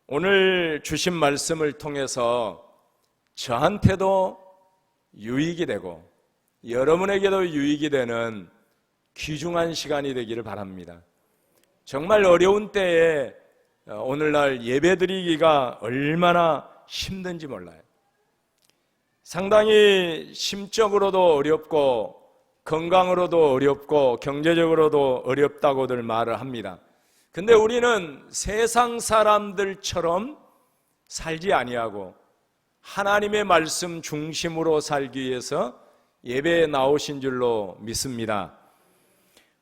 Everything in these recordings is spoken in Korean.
오늘 주신 말씀을 통해서 저한테도 유익이 되고 여러분에게도 유익이 되는 귀중한 시간이 되기를 바랍니다. 정말 어려운 때에 오늘날 예배드리기가 얼마나 힘든지 몰라요. 상당히 심적으로도 어렵고 건강으로도 어렵고 경제적으로도 어렵다고들 말을 합니다. 근데 우리는 세상 사람들처럼 살지 아니하고 하나님의 말씀 중심으로 살기 위해서 예배에 나오신 줄로 믿습니다.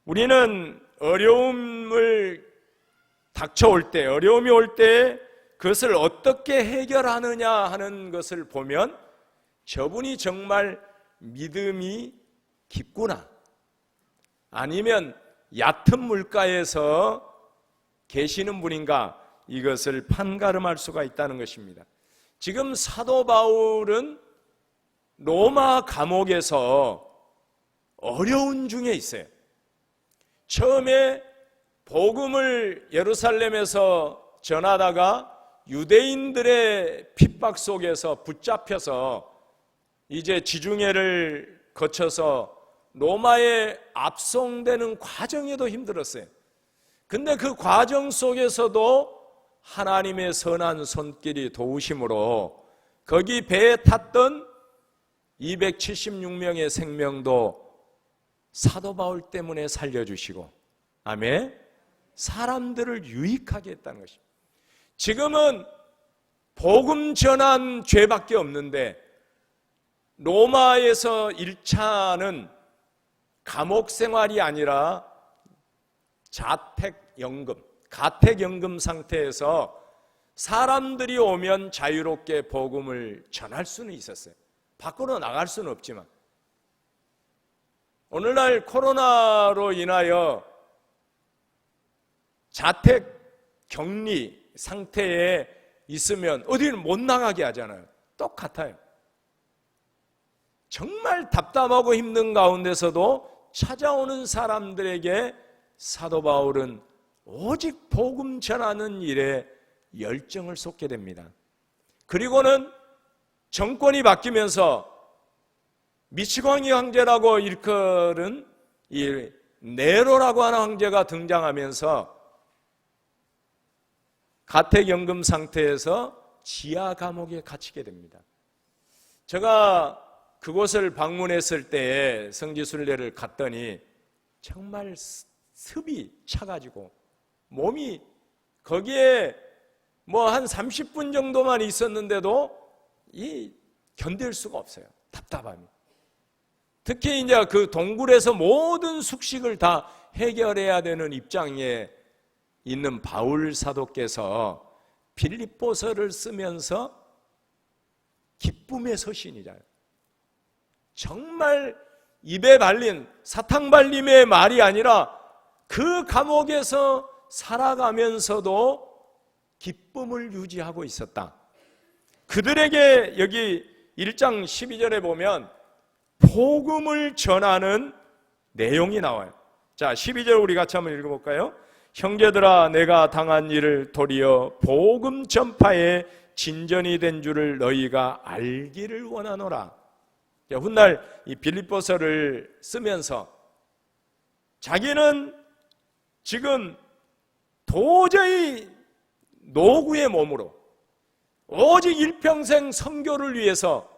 우리는 어려움을 닥쳐올 때, 어려움이 올 때 그것을 어떻게 해결하느냐 하는 것을 보면 저분이 정말 믿음이 깊구나, 아니면 얕은 물가에서 계시는 분인가, 이것을 판가름할 수가 있다는 것입니다. 지금 사도 바울은 로마 감옥에서 어려운 중에 있어요. 처음에 복음을 예루살렘에서 전하다가 유대인들의 핍박 속에서 붙잡혀서 이제 지중해를 거쳐서 로마에 압송되는 과정에도 힘들었어요. 근데 그 과정 속에서도 하나님의 선한 손길이 도우심으로 거기 배에 탔던 276명의 생명도 사도 바울 때문에 살려주시고, 아멘, 사람들을 유익하게 했다는 것입니다. 지금은 복음 전한 죄밖에 없는데 로마에서 1차는 감옥 생활이 아니라 자택연금, 가택연금 상태에서 사람들이 오면 자유롭게 복음을 전할 수는 있었어요. 밖으로 나갈 수는 없지만 오늘날 코로나로 인하여 자택격리 상태에 있으면 어디는 못 나가게 하잖아요. 똑같아요. 정말 답답하고 힘든 가운데서도 찾아오는 사람들에게 사도 바울은 오직 복음 전하는 일에 열정을 쏟게 됩니다. 그리고는 정권이 바뀌면서 미치광이 황제라고 일컬은 이 네로라고 하는 황제가 등장하면서 가택연금 상태에서 지하 감옥에 갇히게 됩니다. 제가 그곳을 방문했을 때에 성지순례를 갔더니 정말 습이 차가지고 몸이 거기에 뭐 한 30분 정도만 있었는데도 견딜 수가 없어요. 답답함이. 특히 이제 그 동굴에서 모든 숙식을 다 해결해야 되는 입장에 있는 바울 사도께서 빌립보서를 쓰면서 기쁨의 서신이잖아요. 정말 입에 발린 사탕 발림의 말이 아니라 그 감옥에서 살아가면서도 기쁨을 유지하고 있었다. 그들에게 여기 1장 12절에 보면 복음을 전하는 내용이 나와요. 자, 12절 우리 같이 한번 읽어볼까요? 형제들아, 내가 당한 일을 도리어 복음 전파에 진전이 된 줄을 너희가 알기를 원하노라. 훗날 이 빌립보서를 쓰면서 자기는 지금 도저히 노구의 몸으로 오직 일평생 선교를 위해서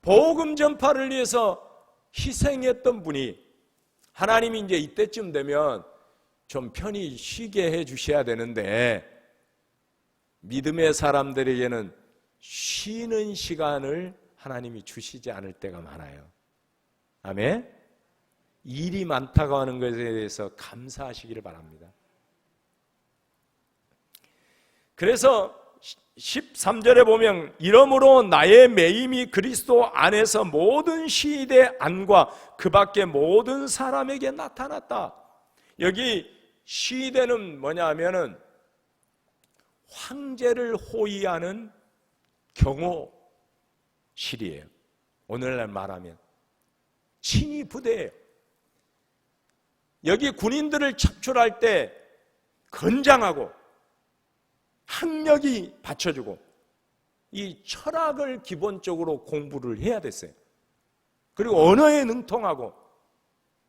복음 전파를 위해서 희생했던 분이 하나님이 이제 이때쯤 되면 좀 편히 쉬게 해 주셔야 되는데 믿음의 사람들에게는 쉬는 시간을 하나님이 주시지 않을 때가 많아요. 아멘? 일이 많다고 하는 것에 대해서 감사하시기를 바랍니다. 그래서 13절에 보면 이러므로 나의 매임이 그리스도 안에서 모든 시대 안과 그 밖에 모든 사람에게 나타났다. 여기 시대는 뭐냐 하면은 황제를 호위하는 경호실이에요. 오늘날 말하면 친위 부대예요. 여기 군인들을 척출할 때 건장하고 학력이 받쳐주고 이 철학을 기본적으로 공부를 해야 됐어요. 그리고 언어에 능통하고,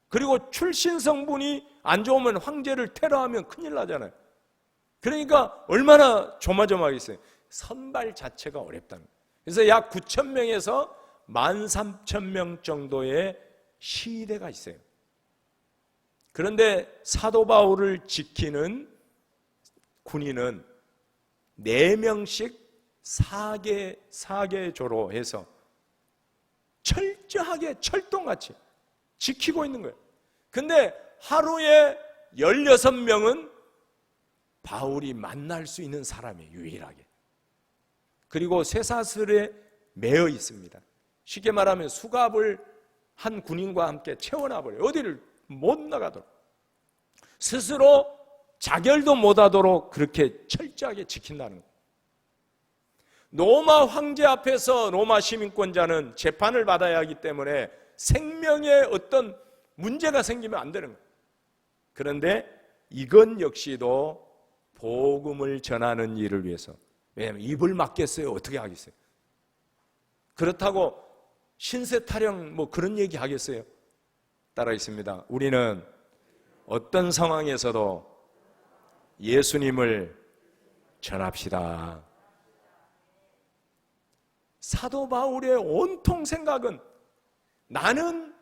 그리고 출신 성분이 안 좋으면 황제를 테러하면 큰일 나잖아요. 그러니까 얼마나 조마조마하겠어요. 선발 자체가 어렵다는 거예요. 그래서 약 9,000명에서 13,000명 정도의 시대가 있어요. 그런데 사도 바울을 지키는 군인은 4명씩 4개조로 해서 철저하게 철동같이 지키고 있는 거예요. 근데 하루에 16명은 바울이 만날 수 있는 사람이 유일하게. 그리고 쇠사슬에 매여 있습니다. 쉽게 말하면 수갑을 한 군인과 함께 채워놔버려요. 어디를 못 나가도록. 스스로 자결도 못하도록 그렇게 철저하게 지킨다는 거예요. 로마 황제 앞에서 로마 시민권자는 재판을 받아야 하기 때문에 생명에 어떤 문제가 생기면 안 되는 거예요. 그런데 이건 역시도 복음을 전하는 일을 위해서. 왜냐하면 입을 막겠어요? 어떻게 하겠어요? 그렇다고 신세 타령 뭐 그런 얘기 하겠어요? 따라하겠습니다. 우리는 어떤 상황에서도 예수님을 전합시다. 사도 바울의 온통 생각은 나는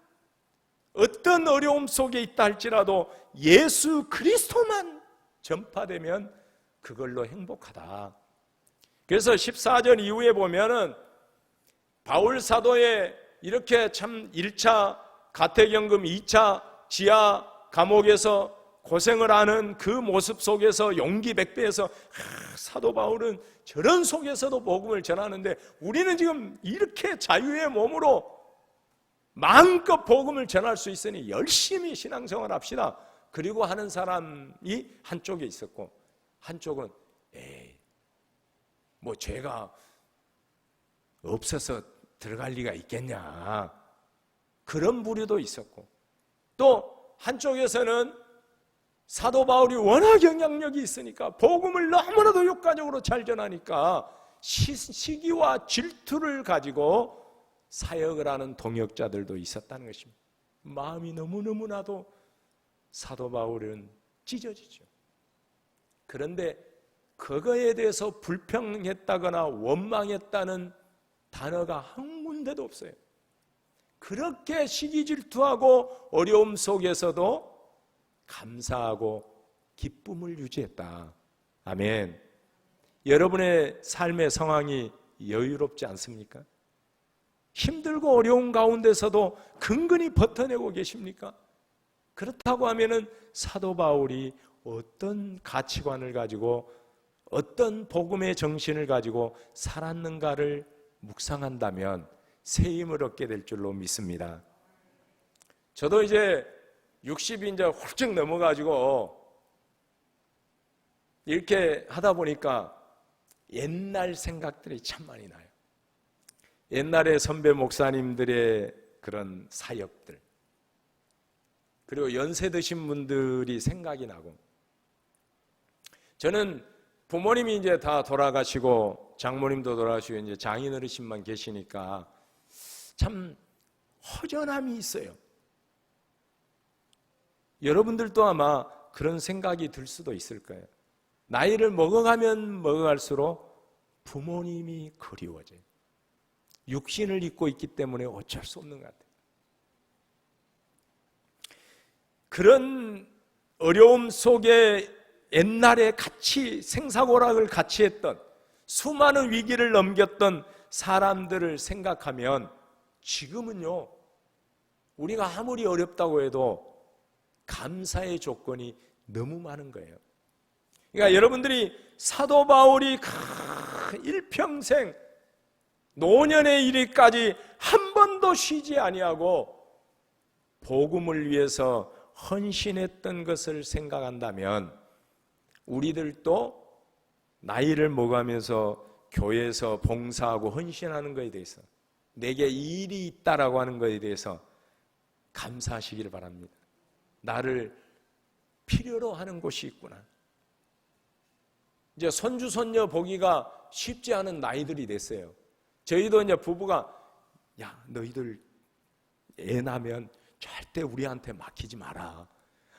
어떤 어려움 속에 있다 할지라도 예수 그리스도만 전파되면 그걸로 행복하다. 그래서 14절 이후에 보면은 바울 사도의 이렇게 참 1차 가택연금, 2차 지하 감옥에서 고생을 하는 그 모습 속에서 용기 백배에서 사도 바울은 저런 속에서도 복음을 전하는데 우리는 지금 이렇게 자유의 몸으로 마음껏 복음을 전할 수 있으니 열심히 신앙생활 합시다. 그리고 하는 사람이 한쪽에 있었고, 한쪽은 뭐 죄가 없어서 들어갈 리가 있겠냐, 그런 부류도 있었고, 또 한쪽에서는 사도 바울이 워낙 영향력이 있으니까 복음을 너무나도 효과적으로 잘 전하니까 시기와 질투를 가지고 사역을 하는 동역자들도 있었다는 것입니다. 마음이 너무너무나도 사도 바울은 찢어지죠. 그런데 그거에 대해서 불평했다거나 원망했다는 단어가 한 군데도 없어요. 그렇게 시기 질투하고 어려움 속에서도 감사하고 기쁨을 유지했다. 아멘. 여러분의 삶의 상황이 여유롭지 않습니까? 힘들고 어려운 가운데서도 근근히 버텨내고 계십니까? 그렇다고 하면은 사도 바울이 어떤 가치관을 가지고 어떤 복음의 정신을 가지고 살았는가를 묵상한다면 새 힘을 얻게 될 줄로 믿습니다. 저도 이제 60이 이제 훌쩍 넘어가지고 이렇게 하다 보니까 옛날 생각들이 참 많이 나요. 옛날에 선배 목사님들의 그런 사역들, 그리고 연세 드신 분들이 생각이 나고, 저는 부모님이 이제 다 돌아가시고 장모님도 돌아가시고 이제 장인 어르신만 계시니까 참 허전함이 있어요. 여러분들도 아마 그런 생각이 들 수도 있을 거예요. 나이를 먹어가면 먹어갈수록 부모님이 그리워져요. 육신을 입고 있기 때문에 어쩔 수 없는 것 같아요. 그런 어려움 속에 옛날에 같이 생사고락을 같이 했던, 수많은 위기를 넘겼던 사람들을 생각하면 지금은요, 우리가 아무리 어렵다고 해도 감사의 조건이 너무 많은 거예요. 그러니까 여러분들이 사도 바울이 일평생 노년에 이르기까지 한 번도 쉬지 아니하고 복음을 위해서 헌신했던 것을 생각한다면 우리들도 나이를 먹으면서 교회에서 봉사하고 헌신하는 것에 대해서, 내게 일이 있다라고 하는 것에 대해서 감사하시기를 바랍니다. 나를 필요로 하는 곳이 있구나. 이제 손주 손녀 보기가 쉽지 않은 나이들이 됐어요. 저희도 이제 부부가 야, 너희들 애 낳으면 절대 우리한테 맡기지 마라.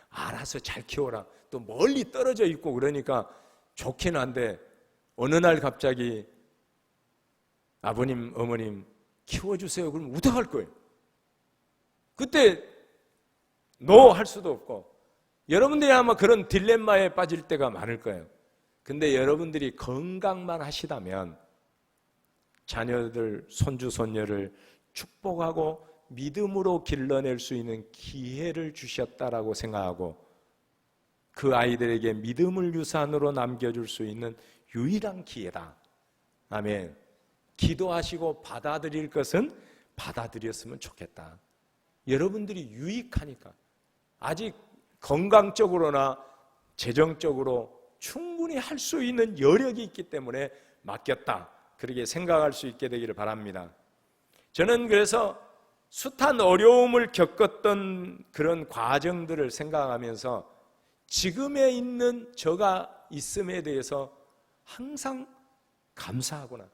알아서 잘 키워라. 또 멀리 떨어져 있고 그러니까 좋긴 한데 어느 날 갑자기 아버님, 어머님 키워주세요. 그러면 어떡할 거예요? 그때 노 할 수도 없고 여러분들이 아마 그런 딜레마에 빠질 때가 많을 거예요. 근데 여러분들이 건강만 하시다면 자녀들, 손주, 손녀를 축복하고 믿음으로 길러낼 수 있는 기회를 주셨다라고 생각하고 그 아이들에게 믿음을 유산으로 남겨줄 수 있는 유일한 기회다. 아멘. 기도하시고 받아들일 것은 받아들였으면 좋겠다. 여러분들이 유익하니까 아직 건강적으로나 재정적으로 충분히 할 수 있는 여력이 있기 때문에 맡겼다. 그렇게 생각할 수 있게 되기를 바랍니다. 저는 그래서 숱한 어려움을 겪었던 그런 과정들을 생각하면서 지금에 있는 저가 있음에 대해서 항상 감사하구나.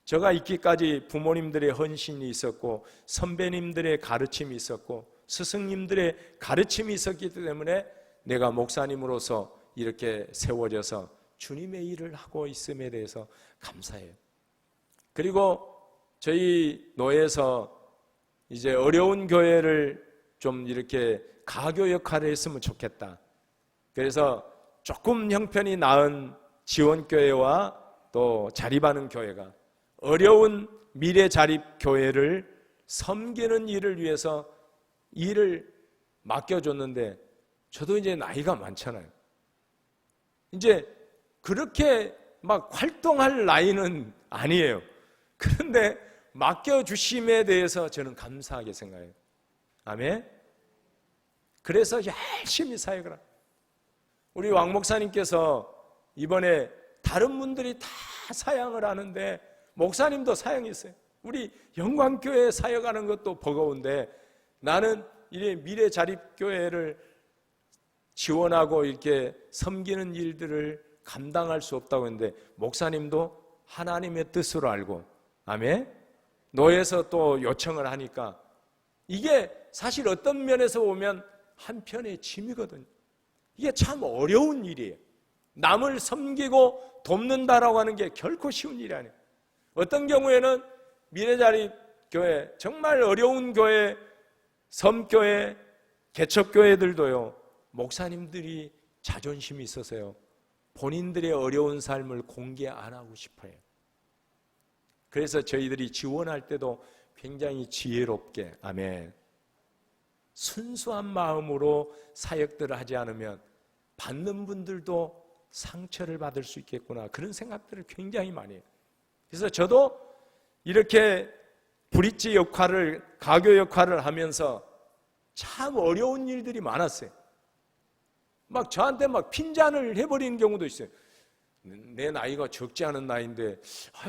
저가 있기까지 부모님들의 헌신이 있었고 선배님들의 가르침이 있었고 스승님들의 가르침이 있었기 때문에 내가 목사님으로서 이렇게 세워져서 주님의 일을 하고 있음에 대해서 감사해요. 그리고 저희 노예에서 이제 어려운 교회를 좀 이렇게 가교 역할을 했으면 좋겠다. 그래서 조금 형편이 나은 지원교회와 또 자립하는 교회가 어려운 미래 자립 교회를 섬기는 일을 위해서 일을 맡겨줬는데 저도 이제 나이가 많잖아요. 이제 그렇게 막 활동할 나이는 아니에요. 그런데 맡겨주심에 대해서 저는 감사하게 생각해요. 아멘. 그래서 열심히 사역을 합니다. 우리 왕 목사님께서 이번에 다른 분들이 다 사역을 하는데 목사님도 사역했어요. 우리 영광교회 사역하는 것도 버거운데 나는 이 미래 자립교회를 지원하고 이렇게 섬기는 일들을 감당할 수 없다고 했는데 목사님도 하나님의 뜻으로 알고 아멘. 노예에서 또 요청을 하니까 이게 사실 어떤 면에서 보면 한편의 짐이거든요. 이게 참 어려운 일이에요. 남을 섬기고 돕는다라고 하는 게 결코 쉬운 일이 아니에요. 어떤 경우에는 미래자립교회, 정말 어려운 교회, 섬교회, 개척교회들도요, 목사님들이 자존심이 있어서요, 본인들의 어려운 삶을 공개 안 하고 싶어요. 그래서 저희들이 지원할 때도 굉장히 지혜롭게, 아멘, 순수한 마음으로 사역들을 하지 않으면 받는 분들도 상처를 받을 수 있겠구나, 그런 생각들을 굉장히 많이 해요. 그래서 저도 이렇게 브릿지 역할을, 가교 역할을 하면서 참 어려운 일들이 많았어요. 막 저한테 막 핀잔을 해버리는 경우도 있어요. 내 나이가 적지 않은 나이인데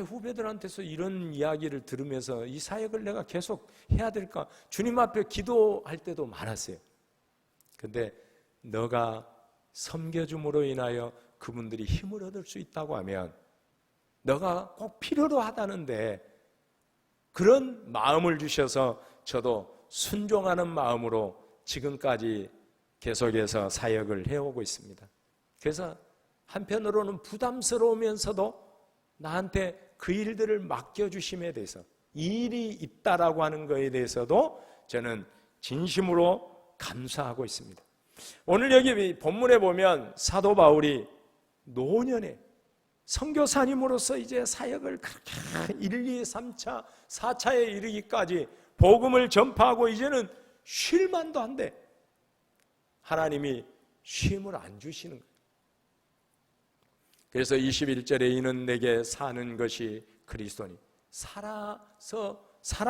후배들한테서 이런 이야기를 들으면서 이 사역을 내가 계속 해야 될까? 주님 앞에 기도할 때도 많았어요. 근데 너가 섬겨줌으로 인하여 그분들이 힘을 얻을 수 있다고 하면 너가 꼭 필요로 하다는데 그런 마음을 주셔서 저도 순종하는 마음으로 지금까지 계속해서 사역을 해오고 있습니다. 그래서 한편으로는 부담스러우면서도 나한테 그 일들을 맡겨주심에 대해서, 이 일이 있다라고 하는 것에 대해서도 저는 진심으로 감사하고 있습니다. 오늘 여기 본문에 보면 사도 바울이 노년에 선교사님으로서 이제 사역을 그렇게 1, 2, 3차, 4차에 이르기까지 복음을 전파하고 이제는 쉴 만도 한데 하나님이 쉼을 안 주시는 거예요. 그래서 21절에 이는 내게 사는 것이 그리스도니, 살아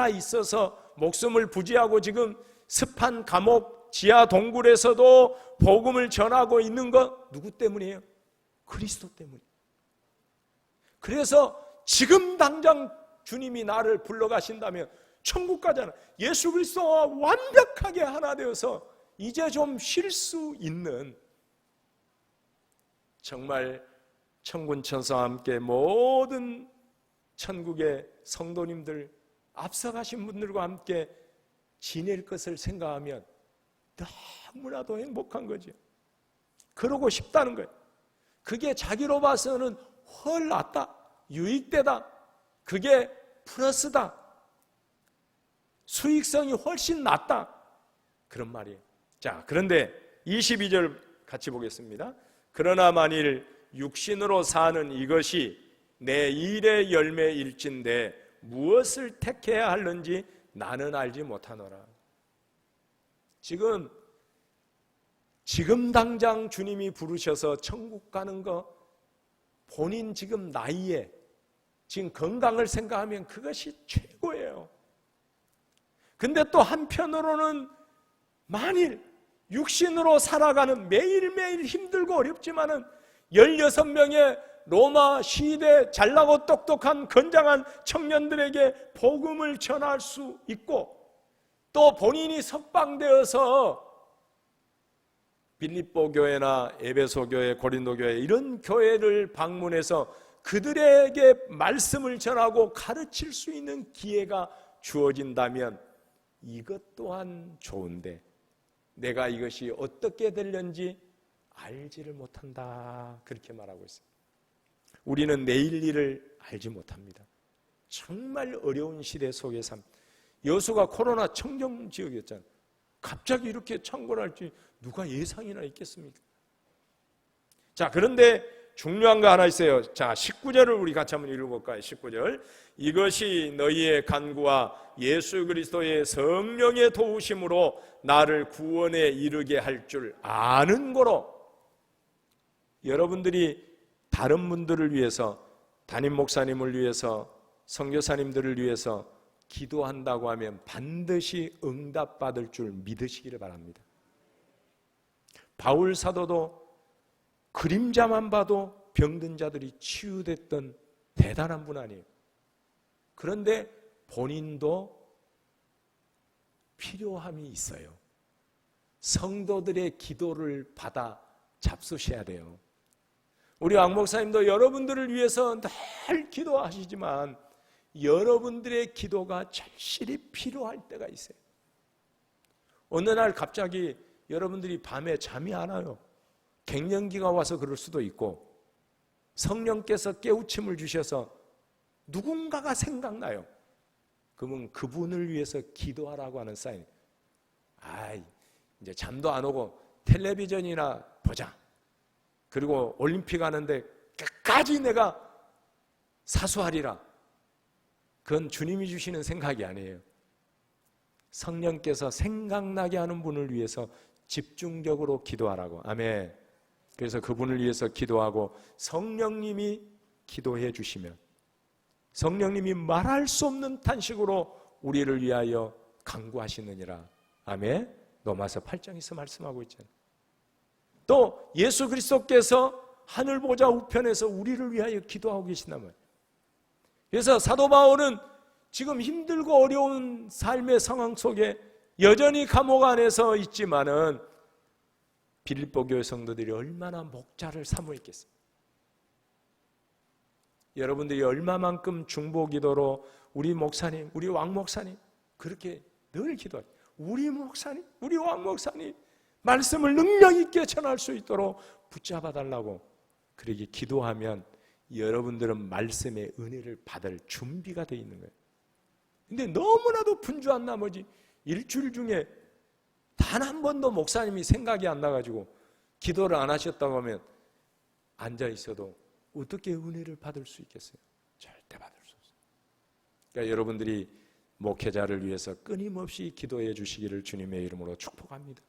있어서 목숨을 부지하고 지금 습한 감옥 지하 동굴에서도 복음을 전하고 있는 것 누구 때문이에요? 그리스도 때문이에요. 그래서 지금 당장 주님이 나를 불러가신다면 천국 가잖아. 예수 그리스도와 완벽하게 하나 되어서 이제 좀 쉴 수 있는, 정말 천군천사와 함께 모든 천국의 성도님들 앞서가신 분들과 함께 지낼 것을 생각하면 너무나도 행복한 거죠. 그러고 싶다는 거예요. 그게 자기로 봐서는 훨 낫다, 유익되다, 그게 플러스다, 수익성이 훨씬 낫다, 그런 말이에요. 자, 그런데 22절 같이 보겠습니다. 그러나 만일 육신으로 사는 이것이 내 일의 열매일진데 무엇을 택해야 하는지 나는 알지 못하노라. 지금 당장 주님이 부르셔서 천국 가는 거, 본인 지금 나이에 지금 건강을 생각하면 그것이 최고예요. 근데 또 한편으로는 만일 육신으로 살아가는 매일매일 힘들고 어렵지만은 16명의 로마 시대 잘나고 똑똑한 건장한 청년들에게 복음을 전할 수 있고, 또 본인이 석방되어서 빌립보 교회나 에베소 교회, 고린도 교회 이런 교회를 방문해서 그들에게 말씀을 전하고 가르칠 수 있는 기회가 주어진다면 이것 또한 좋은데 내가 이것이 어떻게 되려는지 알지를 못한다, 그렇게 말하고 있어요. 우리는 내일 일을 알지 못합니다. 정말 어려운 시대 속에 여수가 코로나 청정 지역이었잖아요. 갑자기 이렇게 창궐할지 누가 예상이나 있겠습니까? 자, 그런데 중요한 거 하나 있어요. 자, 19절을 우리 같이 한번 읽어볼까요? 19절. 이것이 너희의 간구와 예수 그리스도의 성령의 도우심으로 나를 구원에 이르게 할 줄 아는 거로. 여러분들이 다른 분들을 위해서, 담임 목사님을 위해서, 선교사님들을 위해서 기도한다고 하면 반드시 응답받을 줄 믿으시기를 바랍니다. 바울 사도도 그림자만 봐도 병든 자들이 치유됐던 대단한 분 아니에요. 그런데 본인도 필요함이 있어요. 성도들의 기도를 받아 잡수셔야 돼요. 우리 왕 목사님도 여러분들을 위해서 늘 기도하시지만 여러분들의 기도가 절실히 필요할 때가 있어요. 어느 날 갑자기 여러분들이 밤에 잠이 안 와요. 갱년기가 와서 그럴 수도 있고, 성령께서 깨우침을 주셔서 누군가가 생각나요. 그러면 그분을 위해서 기도하라고 하는 사인. 이제 잠도 안 오고 텔레비전이나 보자. 그리고 올림픽 하는데 끝까지 내가 사수하리라. 그건 주님이 주시는 생각이 아니에요. 성령께서 생각나게 하는 분을 위해서 집중적으로 기도하라고. 아멘. 그래서 그분을 위해서 기도하고 성령님이 기도해 주시면, 성령님이 말할 수 없는 탄식으로 우리를 위하여 간구하시느니라. 아멘. 로마서 8장에서 말씀하고 있잖아요. 또 예수 그리스도께서 하늘 보좌 우편에서 우리를 위하여 기도하고 계신단 말이에요. 그래서 사도 바울은 지금 힘들고 어려운 삶의 상황 속에 여전히 감옥 안에서 있지만은 빌립보 교회 성도들이 얼마나 목자를 사모 있겠어요. 여러분들이 얼마만큼 중보 기도로 우리 목사님, 우리 왕 목사님 그렇게 늘 기도하죠. 우리 목사님, 우리 왕 목사님 말씀을 능력 있게 전할 수 있도록 붙잡아 달라고 그렇게 기도하면 여러분들은 말씀의 은혜를 받을 준비가 되어 있는 거예요. 근데 너무나도 분주한 나머지 일주일 중에 단 한 번도 목사님이 생각이 안 나가지고 기도를 안 하셨다고 하면 앉아 있어도 어떻게 은혜를 받을 수 있겠어요? 절대 받을 수 없어요. 그러니까 여러분들이 목회자를 위해서 끊임없이 기도해 주시기를 주님의 이름으로 축복합니다.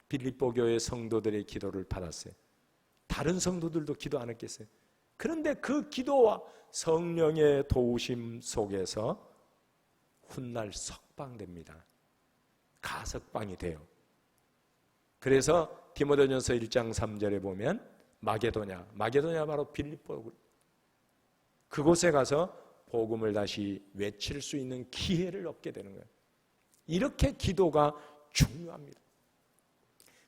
빌립보 교회 성도들의 기도를 받았어요. 다른 성도들도 기도 안 했겠어요? 그런데 그 기도와 성령의 도우심 속에서 훗날 석방됩니다. 가석방이 돼요. 그래서 디모데전서 1장 3절에 보면 마게도냐 바로 빌립보, 그곳에 가서 복음을 다시 외칠 수 있는 기회를 얻게 되는 거예요. 이렇게 기도가 중요합니다.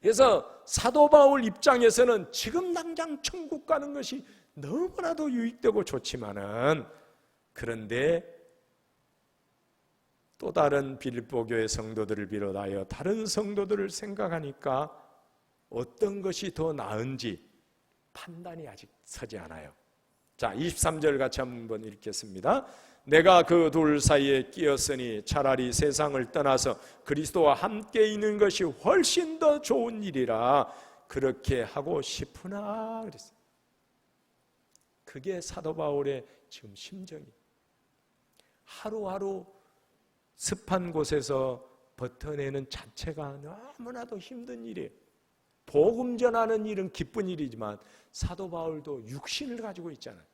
그래서 사도 바울 입장에서는 지금 당장 천국 가는 것이 너무나도 유익되고 좋지만은, 그런데 또 다른 빌립보 교회 성도들을 비롯하여 다른 성도들을 생각하니까 어떤 것이 더 나은지 판단이 아직 서지 않아요. 자, 23절 같이 한번 읽겠습니다. 내가 그 둘 사이에 끼었으니 차라리 세상을 떠나서 그리스도와 함께 있는 것이 훨씬 더 좋은 일이라 그렇게 하고 싶으나 그랬어요. 그게 사도 바울의 지금 심정이에요. 하루하루 습한 곳에서 버텨내는 자체가 너무나도 힘든 일이에요. 복음 전하는 일은 기쁜 일이지만 사도 바울도 육신을 가지고 있잖아요.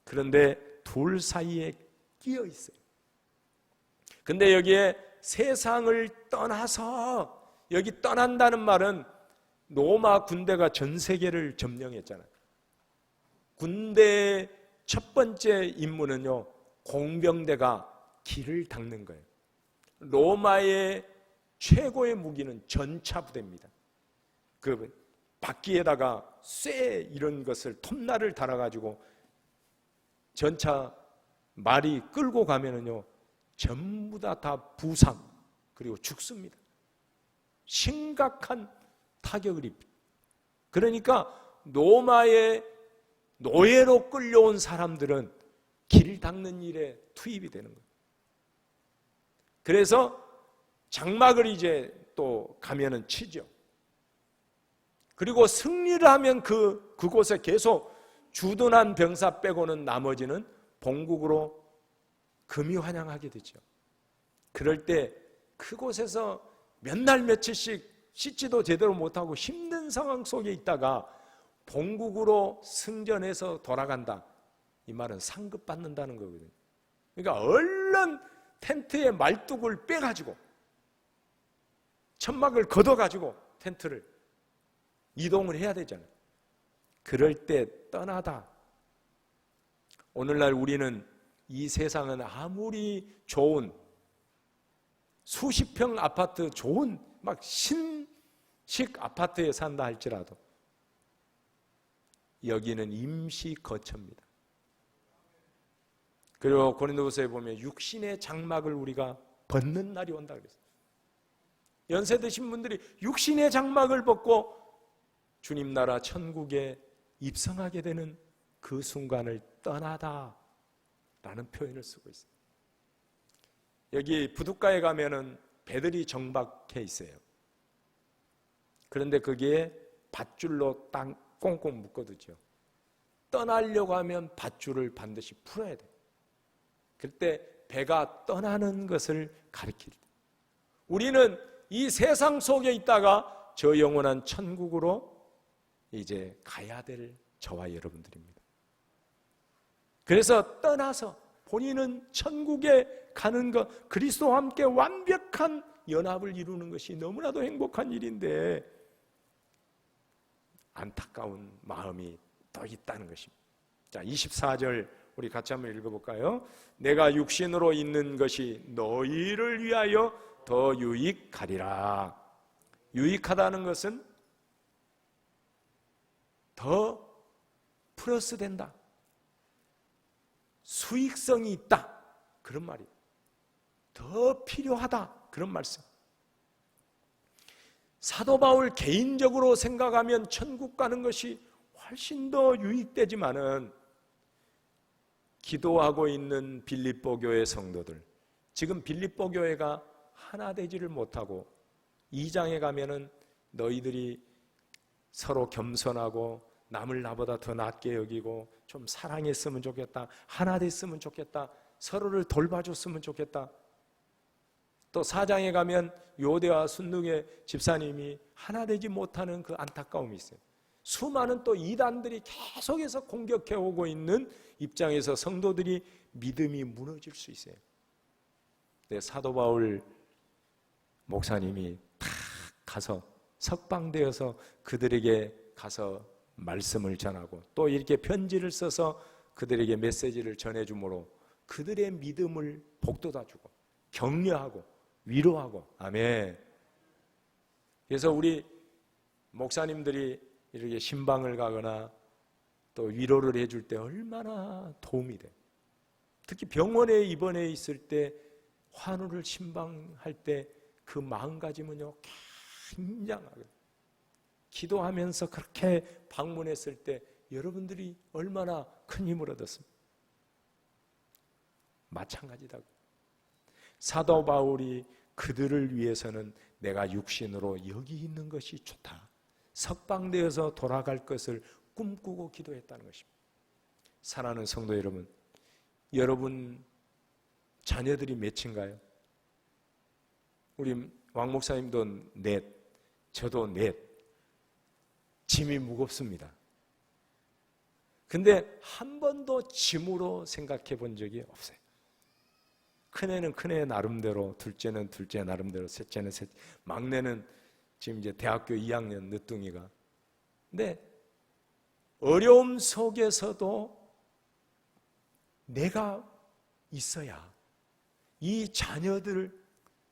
그런데 둘 사이에 끼어 있어요. 근데 여기에 세상을 떠나서, 여기 떠난다는 말은 로마 군대가 전 세계를 점령했잖아요. 군대의 첫 번째 임무는요, 공병대가 길을 닦는 거예요. 로마의 최고의 무기는 전차 부대입니다. 그 바퀴에다가 쇠 이런 것을 톱날을 달아가지고 전차 말이 끌고 가면은요, 전부 다 부상 그리고 죽습니다. 심각한 타격을 입니다. 그러니까 로마의 노예로 끌려온 사람들은 길 닦는 일에 투입이 되는 거예요. 그래서 장막을 이제 또 가면은 치죠. 그리고 승리를 하면 그곳에 계속 주둔한 병사 빼고는 나머지는 본국으로 금이 환영하게 되죠. 그럴 때 그곳에서 몇 날 며칠씩 씻지도 제대로 못하고 힘든 상황 속에 있다가 본국으로 승전해서 돌아간다. 이 말은 상급받는다는 거거든요. 그러니까 얼른 텐트에 말뚝을 빼가지고 천막을 걷어가지고 텐트를 이동을 해야 되잖아요. 그럴 때 떠나다. 오늘날 우리는 이 세상은 아무리 좋은 수십 평 아파트, 좋은 막 신식 아파트에 산다 할지라도 여기는 임시 거처입니다. 그리고 고린도후서에 보면 육신의 장막을 우리가 벗는 날이 온다 그랬어요. 연세 드신 분들이 육신의 장막을 벗고 주님 나라 천국에 입성하게 되는 그 순간을 떠나다 라는 표현을 쓰고 있어요. 여기 부둣가에 가면은 배들이 정박해 있어요. 그런데 거기에 밧줄로 땅 꽁꽁 묶어두죠. 떠나려고 하면 밧줄을 반드시 풀어야 돼요. 그때 배가 떠나는 것을 가리킬 때 우리는 이 세상 속에 있다가 저 영원한 천국으로 이제 가야 될 저와 여러분들입니다. 그래서 떠나서 본인은 천국에 가는 것, 그리스도와 함께 완벽한 연합을 이루는 것이 너무나도 행복한 일인데 안타까운 마음이 또 있다는 것입니다. 자, 24절 우리 같이 한번 읽어볼까요? 내가 육신으로 있는 것이 너희를 위하여 더 유익하리라. 유익하다는 것은 더 플러스 된다. 수익성이 있다. 그런 말이에요. 더 필요하다. 그런 말씀. 사도 바울 개인적으로 생각하면 천국 가는 것이 훨씬 더 유익되지만은 기도하고 있는 빌립보 교회 성도들, 지금 빌립보 교회가 하나 되지를 못하고 2장에 가면은 너희들이 서로 겸손하고 남을 나보다 더 낫게 여기고 좀 사랑했으면 좋겠다, 하나 됐으면 좋겠다, 서로를 돌봐줬으면 좋겠다. 또 4장에 가면 요대와 순둥의 집사님이 하나 되지 못하는 그 안타까움이 있어요. 수많은 또 이단들이 계속해서 공격해 오고 있는 입장에서 성도들이 믿음이 무너질 수 있어요. 근데 사도 바울 목사님이 탁 가서 석방되어서 그들에게 가서 말씀을 전하고 또 이렇게 편지를 써서 그들에게 메시지를 전해주므로 그들의 믿음을 복돋아주고 격려하고 위로하고, 아멘. 그래서 우리 목사님들이 이렇게 신방을 가거나 또 위로를 해줄 때 얼마나 도움이 돼요. 특히 병원에 입원해 있을 때 환우를 신방할 때 그 마음가짐은요 굉장하게 기도하면서 그렇게 방문했을 때 여러분들이 얼마나 큰 힘을 얻었습니까? 마찬가지다. 사도 바울이 그들을 위해서는 내가 육신으로 여기 있는 것이 좋다, 석방되어서 돌아갈 것을 꿈꾸고 기도했다는 것입니다. 사랑하는 성도 여러분, 여러분 자녀들이 몇인가요? 우리 왕 목사님도 넷, 저도 넷. 짐이 무겁습니다. 근데 한 번도 짐으로 생각해 본 적이 없어요. 큰애는 큰애 나름대로, 둘째는 둘째 나름대로, 셋째는 셋째, 막내는 지금 이제 대학교 2학년 늦둥이가. 근데 어려움 속에서도 내가 있어야 이 자녀들,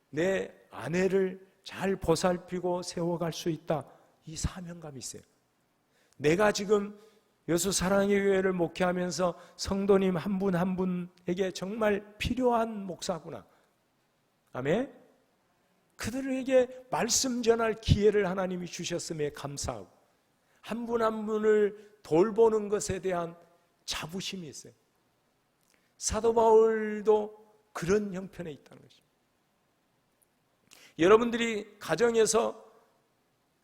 내 아내를 잘 보살피고 세워갈 수 있다, 이 사명감이 있어요. 내가 지금 여수 사랑의 교회를 목회하면서 성도님 한 분 한 분에게 정말 필요한 목사구나. 아멘. 그들에게 말씀 전할 기회를 하나님이 주셨음에 감사하고 한 분 한 분을 돌보는 것에 대한 자부심이 있어요. 사도 바울도 그런 형편에 있다는 것입니다. 여러분들이 가정에서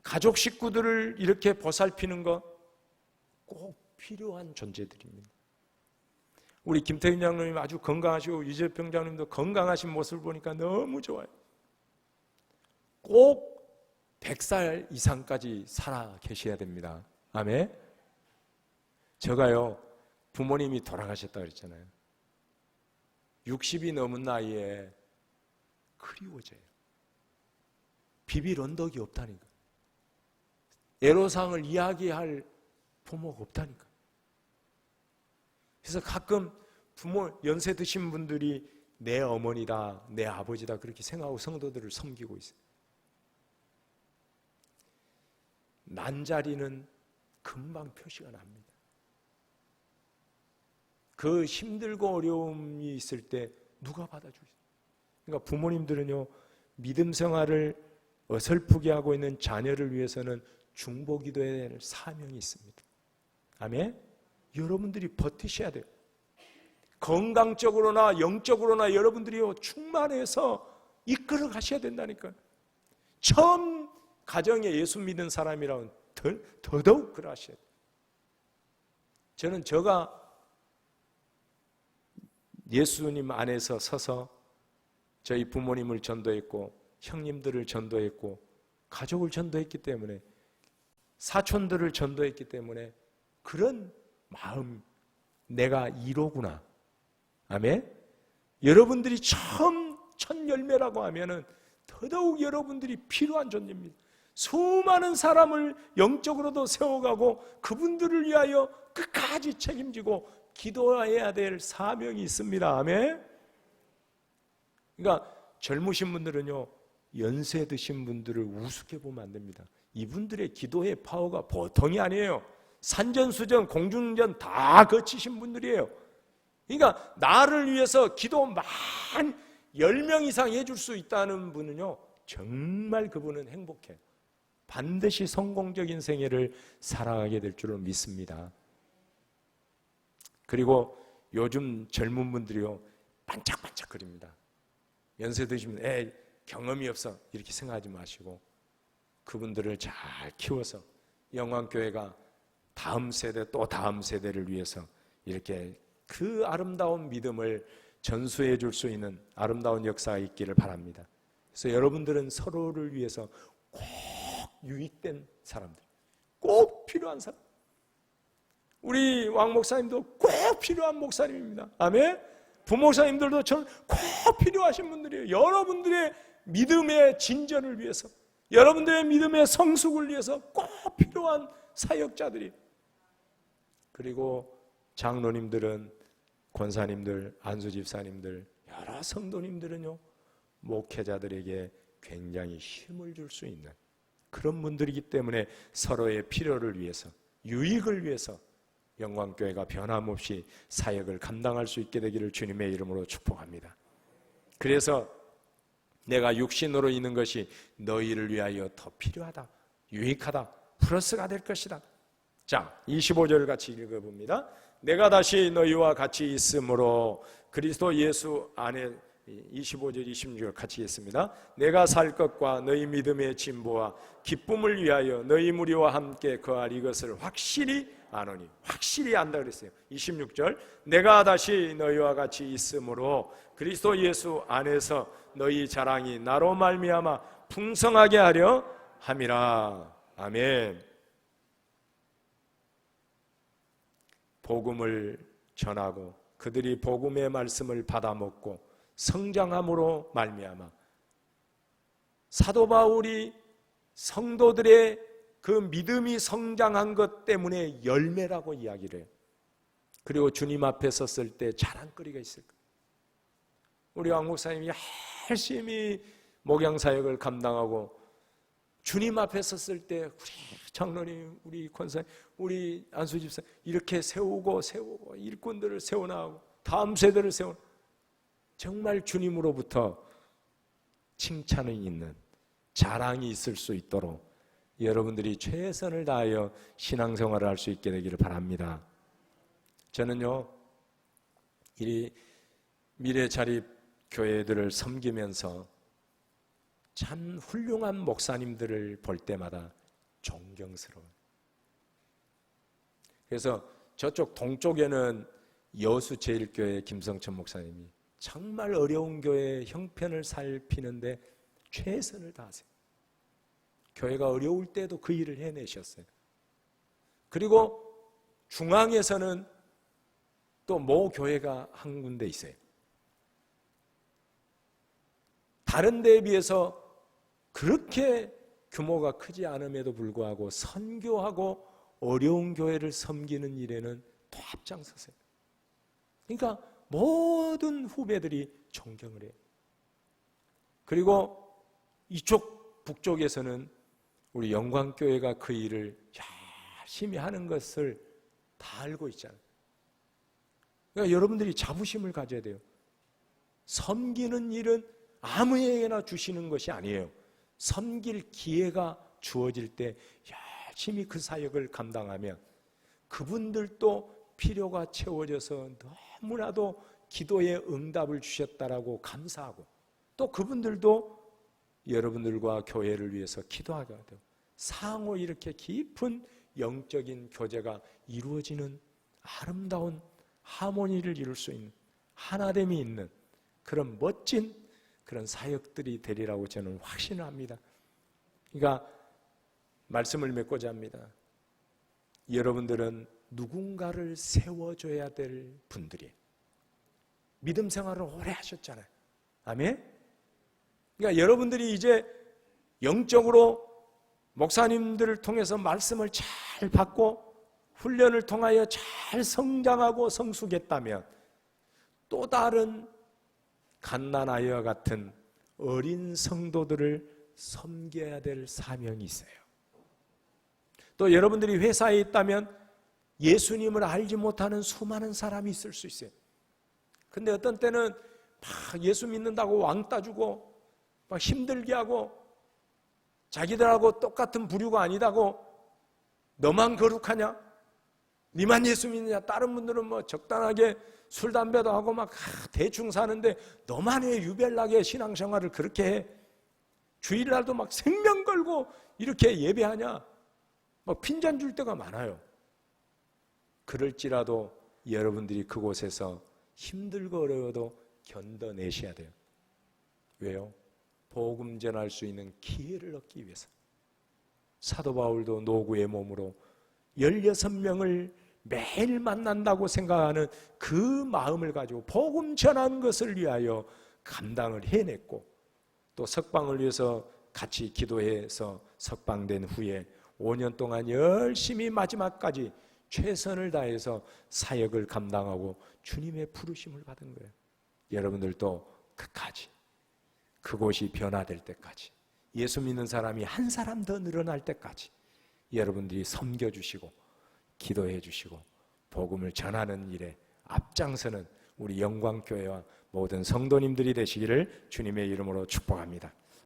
가족 식구들을 이렇게 보살피는 거 꼭 필요한 존재들입니다. 우리 김태윤 장로님 아주 건강하시고 유재평 장로님도 건강하신 모습을 보니까 너무 좋아요. 꼭 100살 이상까지 살아 계셔야 됩니다. 아멘. 제가요 부모님이 돌아가셨다고 그랬잖아요. 60이 넘은 나이에 그리워져요. 비빌 언덕이 없다니까. 애로사항을 이야기할 부모가 없다니까. 그래서 가끔 부모 연세 드신 분들이 내 어머니다, 내 아버지다 그렇게 생각하고 성도들을 섬기고 있어요. 난자리는 금방 표시가 납니다. 그 힘들고 어려움이 있을 때 누가 받아주겠어요? 그러니까 부모님들은요 믿음 생활을 어설프게 하고 있는 자녀를 위해서는 중보기도해야 할 사명이 있습니다. 아멘? 여러분들이 버티셔야 돼요. 건강적으로나 영적으로나 여러분들이요 충만해서 이끌어 가셔야 된다니까요. 처음 가정에 예수 믿는 사람이라면 더더욱 그러셔야 돼요. 저는 제가 예수님 안에서 서서 저희 부모님을 전도했고 형님들을 전도했고 가족을 전도했기 때문에 사촌들을 전도했기 때문에 그런 마음, 내가 1호구나. 아멘? 여러분들이 처음 첫 열매라고 하면은 더더욱 여러분들이 필요한 존재입니다. 수많은 사람을 영적으로도 세워가고 그분들을 위하여 끝까지 책임지고 기도해야 될 사명이 있습니다. 아멘? 그러니까 젊으신 분들은요 연세 드신 분들을 우습게 보면 안 됩니다. 이분들의 기도의 파워가 보통이 아니에요. 산전수전, 공중전 다 거치신 분들이에요. 그러니까 나를 위해서 기도 만 10명 이상 해줄 수 있다는 분은요 정말 그분은 행복해요. 반드시 성공적인 생애를 살아가게 될 줄을 믿습니다. 그리고 요즘 젊은 분들이요 반짝반짝거립니다. 연세 드시면 경험이 없어 이렇게 생각하지 마시고 그분들을 잘 키워서 영광교회가 다음 세대 또 다음 세대를 위해서 이렇게 그 아름다운 믿음을 전수해 줄 수 있는 아름다운 역사가 있기를 바랍니다. 그래서 여러분들은 서로를 위해서 꼭 유익된 사람들, 꼭 필요한 사람. 우리 왕 목사님도 꼭 필요한 목사님입니다. 아멘. 부목사님들도 저는 꼭 필요하신 분들이에요. 여러분들의 믿음의 진전을 위해서, 여러분들의 믿음의 성숙을 위해서 꼭 필요한 사역자들이. 그리고 장로님들은, 권사님들, 안수집사님들, 여러 성도님들은요 목회자들에게 굉장히 힘을 줄 수 있는 그런 분들이기 때문에 서로의 필요를 위해서, 유익을 위해서 영광교회가 변함없이 사역을 감당할 수 있게 되기를 주님의 이름으로 축복합니다. 그래서 내가 육신으로 있는 것이 너희를 위하여 더 필요하다, 유익하다, 플러스가 될 것이다. 자, 25절 같이 읽어봅니다. 내가 다시 너희와 같이 있으므로 그리스도 예수 안에, 25절 26절 같이 읽습니다. 내가 살 것과 너희 믿음의 진보와 기쁨을 위하여 너희 무리와 함께 거할 이것을 확실히 아노니, 확실히 안다 그랬어요. 26절 내가 다시 너희와 같이 있으므로 그리스도 예수 안에서 너희 자랑이 나로 말미암아 풍성하게 하려 함이라. 아멘. 복음을 전하고 그들이 복음의 말씀을 받아먹고 성장함으로 말미암아 사도 바울이 성도들의 그 믿음이 성장한 것 때문에 열매라고 이야기를 해요. 그리고 주님 앞에 섰을 때 자랑거리가 있을 거예요. 우리 왕 목사님이 열심히 목양사역을 감당하고 주님 앞에 섰을 때 우리 장로님, 우리 권사님, 우리 안수집사 이렇게 세우고 일꾼들을 세워나가고 다음 세대를 세워나가고 정말 주님으로부터 칭찬이 있는 자랑이 있을 수 있도록 여러분들이 최선을 다하여 신앙생활을 할 수 있게 되기를 바랍니다. 저는요, 이 미래자립 교회들을 섬기면서 참 훌륭한 목사님들을 볼 때마다 존경스러워요. 그래서 저쪽 동쪽에는 여수제일교회 김성천 목사님이 정말 어려운 교회의 형편을 살피는데 최선을 다하세요. 교회가 어려울 때도 그 일을 해내셨어요. 그리고 중앙에서는 또 모 교회가 한 군데 있어요. 다른 데에 비해서 그렇게 규모가 크지 않음에도 불구하고 선교하고 어려운 교회를 섬기는 일에는 또 앞장서세요. 그러니까 모든 후배들이 존경을 해요. 그리고 이쪽 북쪽에서는 우리 영광교회가 그 일을 열심히 하는 것을 다 알고 있잖아요. 그러니까 여러분들이 자부심을 가져야 돼요. 섬기는 일은 아무에게나 주시는 것이 아니에요. 섬길 기회가 주어질 때 열심히 그 사역을 감당하면 그분들도 필요가 채워져서 너무나도 기도에 응답을 주셨다라고 감사하고 또 그분들도 여러분들과 교회를 위해서 기도하게 돼요. 상호 이렇게 깊은 영적인 교제가 이루어지는 아름다운 하모니를 이룰 수 있는 하나됨이 있는 그런 멋진 그런 사역들이 되리라고 저는 확신을 합니다. 그러니까 말씀을 맺고자 합니다. 여러분들은 누군가를 세워줘야 될 분들이에요. 믿음 생활을 오래 하셨잖아요. 아멘? 그러니까 여러분들이 이제 영적으로 목사님들을 통해서 말씀을 잘 받고 훈련을 통하여 잘 성장하고 성숙했다면 또 다른 갓난아이와 같은 어린 성도들을 섬겨야 될 사명이 있어요. 또 여러분들이 회사에 있다면 예수님을 알지 못하는 수많은 사람이 있을 수 있어요. 근데 어떤 때는 막 예수 믿는다고 왕따 주고 막 힘들게 하고 자기들하고 똑같은 부류가 아니다고 너만 거룩하냐? 니만 예수 믿느냐? 다른 분들은 뭐 적당하게 술, 담배도 하고 막 대충 사는데 너만 왜 유별나게 신앙생활을 그렇게 해? 주일날도 막 생명 걸고 이렇게 예배하냐? 막 핀잔 줄 때가 많아요. 그럴지라도 여러분들이 그곳에서 힘들고 어려워도 견뎌내셔야 돼요. 왜요? 복음 전할 수 있는 기회를 얻기 위해서. 사도 바울도 노구의 몸으로 16명을 매일 만난다고 생각하는 그 마음을 가지고 복음 전하는 것을 위하여 감당을 해냈고 또 석방을 위해서 같이 기도해서 석방된 후에 5년 동안 열심히 마지막까지 최선을 다해서 사역을 감당하고 주님의 부르심을 받은 거예요. 여러분들도 끝까지 그곳이 변화될 때까지 예수 믿는 사람이 한 사람 더 늘어날 때까지 여러분들이 섬겨주시고 기도해 주시고 복음을 전하는 일에 앞장서는 우리 영광교회와 모든 성도님들이 되시기를 주님의 이름으로 축복합니다.